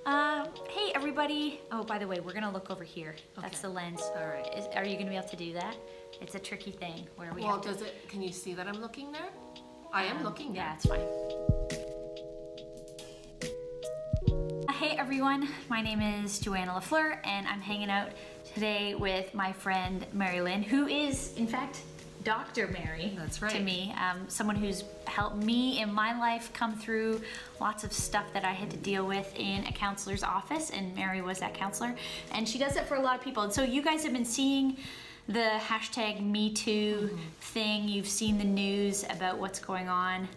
Hey everybody. Oh, by the way, we're gonna look over here. That's Okay. the lens. All right. Are you gonna be able to do that? It's a tricky thing where we Well, have to... can you see that I'm looking there? I am looking there. Yeah, it's fine. Hey everyone, my name is Joanna Fleur and I'm hanging out today with my friend Mary Lynn, who is in fact Dr. Mary. That's right. To me, someone who's helped me in my life come through lots of stuff that I had to deal with in a counselor's office, and Mary was that counselor, and she does it for a lot of people. And so you guys have been seeing the hashtag METOO thing. You've seen the news about what's going on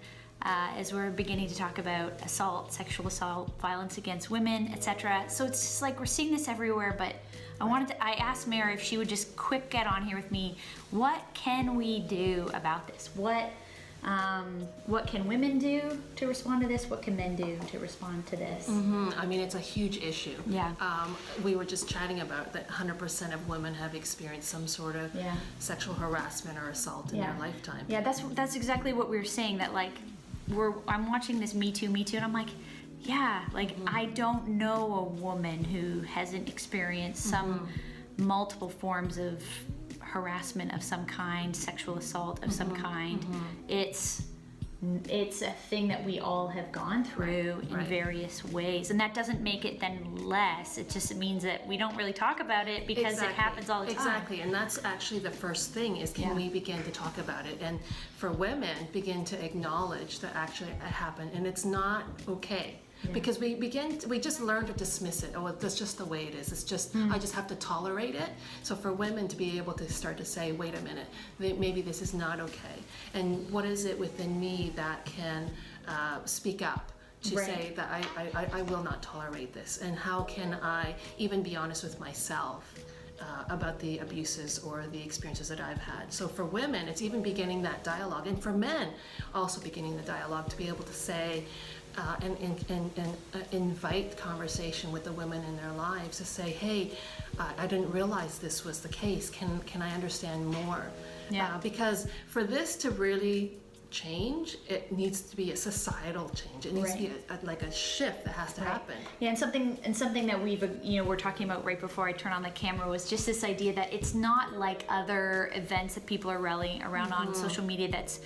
as we're beginning to talk about assault, sexual assault, violence against women, etc. So it's just like we're seeing this everywhere, but I asked Mary if she would just quick get on here with me. What can we do about this? What can women do to respond to this? What can men do to respond to this? I mean, it's a huge issue. Yeah. We were just chatting about that 100% of women have experienced some sort of sexual harassment or assault in their lifetime. Yeah, that's exactly what we were saying, that like I'm watching this Me Too, and I'm like, yeah, like I don't know a woman who hasn't experienced some multiple forms of harassment of some kind, sexual assault of some kind. It's a thing that we all have gone through in various ways, and that doesn't make it then less. It just means that we don't really talk about it because it happens all the time. Exactly, and that's actually the first thing is can we begin to talk about it, and for women begin to acknowledge that actually it happened and it's not okay. Because we just learn to dismiss it. Oh, that's just the way it is. It's just, I just have to tolerate it. So for women to be able to start to say, wait a minute, maybe this is not okay. And what is it within me that can speak up to say that I will not tolerate this? And how can I even be honest with myself about the abuses or the experiences that I've had? So for women, it's even beginning that dialogue. And for men, also beginning the dialogue to be able to say, and invite conversation with the women in their lives to say, hey, I didn't realize this was the case. Can I understand more? Because for this to really change, it needs to be a societal change. It needs to be like a shift that has to happen. Yeah, and something that we're talking about right before I turn on the camera was just this idea that it's not like other events that people are rallying around on social media. That's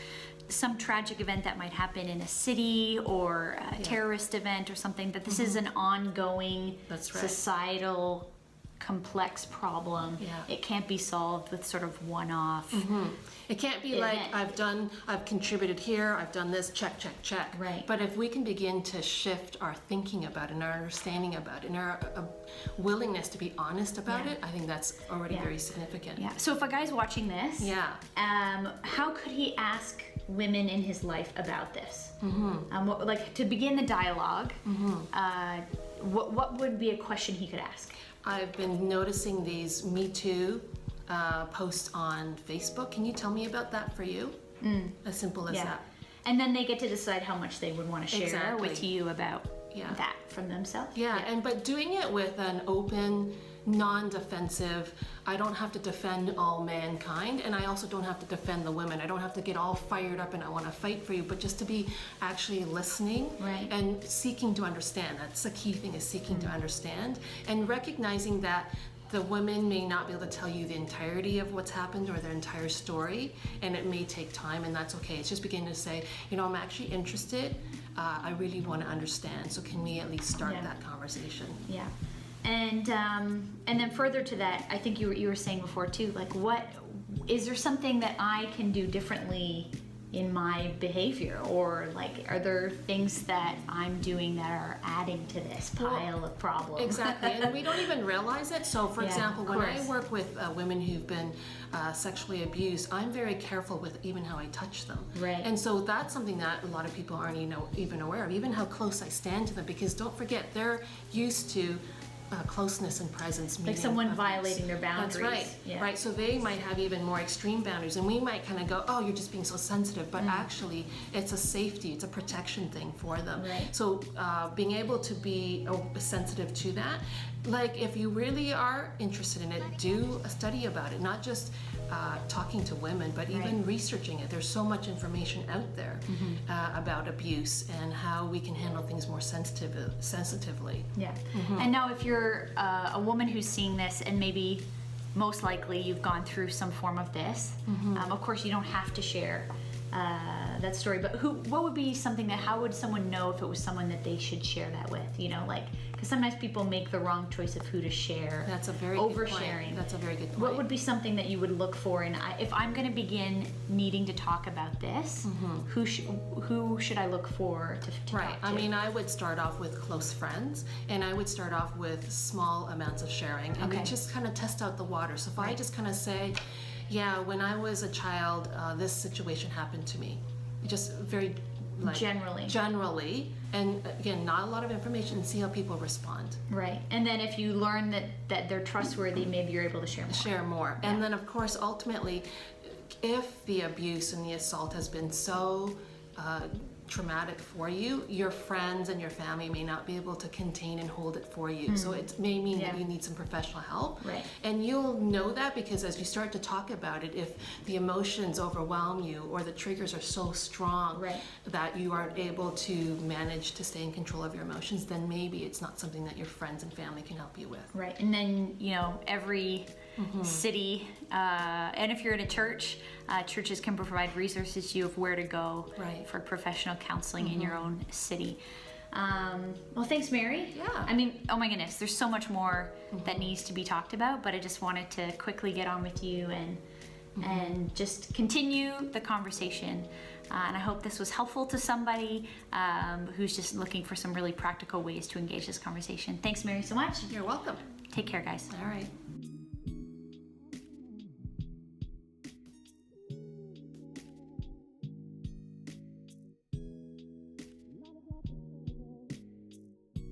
some tragic event that might happen in a city or a terrorist event or something, that this is an ongoing societal complex problem. It can't be solved with sort of one-off. It can't be like I've contributed here, I've done this, check. Right. But if we can begin to shift our thinking about it and our understanding about it and our willingness to be honest about it, I think that's already very significant. Yeah. So if a guy's watching this, how could he ask women in his life about this? Like to begin the dialogue, what would be a question he could ask? I've been noticing these Me Too posts on Facebook. Can you tell me about that for you? As simple as that. And then they get to decide how much they would want to share with you about that from themselves. But doing it with an open, non-defensive, I don't have to defend all mankind, and I also don't have to defend the women. I don't have to get all fired up and I want to fight for you, but just to be actually listening and seeking to understand. That's the key thing, is seeking to understand and recognizing that the women may not be able to tell you the entirety of what's happened or their entire story, and it may take time, and that's okay. It's just beginning to say, I'm actually interested. I really want to understand. So can we at least start that conversation? Yeah. And then further to that, I think you were saying before too, like what is there something that I can do differently in my behavior, or like are there things that I'm doing that are adding to this pile of problems? Exactly, and we don't even realize it. So for example, when I work with women who've been sexually abused, I'm very careful with even how I touch them. And so that's something that a lot of people aren't even aware of, even how close I stand to them, because don't forget, they're used to closeness and presence, like someone violating their boundaries. That's right. So they might have even more extreme boundaries, and we might kind of go, oh, you're just being so sensitive, but actually it's a safety, it's a protection thing for them. So being able to be sensitive to that, like if you really are interested in it, do a study about it, not just talking to women, but even researching it. There's so much information out there about abuse and how we can handle things more sensitively. Yeah. And now if you're a woman who's seeing this, and maybe most likely you've gone through some form of this, of course you don't have to share that story, but what would be something that, how would someone know if it was someone that they should share that with, you know, like, because sometimes people make the wrong choice of who to share. That's a very oversharing. good point. That's a very good point. What would be something that you would look for, and if I'm going to begin needing to talk about this, who should I look for to Right. talk to? I mean, I would start off with close friends, and I would start off with small amounts of sharing, and we just kind of test out the water. So if I just kind of say, yeah, when I was a child, this situation happened to me. Just very generally, and again, not a lot of information, see how people respond. Right. And then if you learn that they're trustworthy, maybe you're able to share more. And then of course, ultimately, if the abuse and the assault has been so traumatic for you, your friends and your family may not be able to contain and hold it for you. So it may mean that you need some professional help. Right. And you'll know that because as you start to talk about it, if the emotions overwhelm you or the triggers are so strong that you aren't able to manage to stay in control of your emotions, then maybe it's not something that your friends and family can help you with. Right. And then, you know, every city, and if you're in a church, churches can provide resources to you of where to go for professional counseling in your own city. Well, thanks, Mary. Yeah. I mean, oh my goodness, there's so much more that needs to be talked about, but I just wanted to quickly get on with you and just continue the conversation. And I hope this was helpful to somebody who's just looking for some really practical ways to engage this conversation. Thanks, Mary, so much. You're welcome. Take care, guys. All right.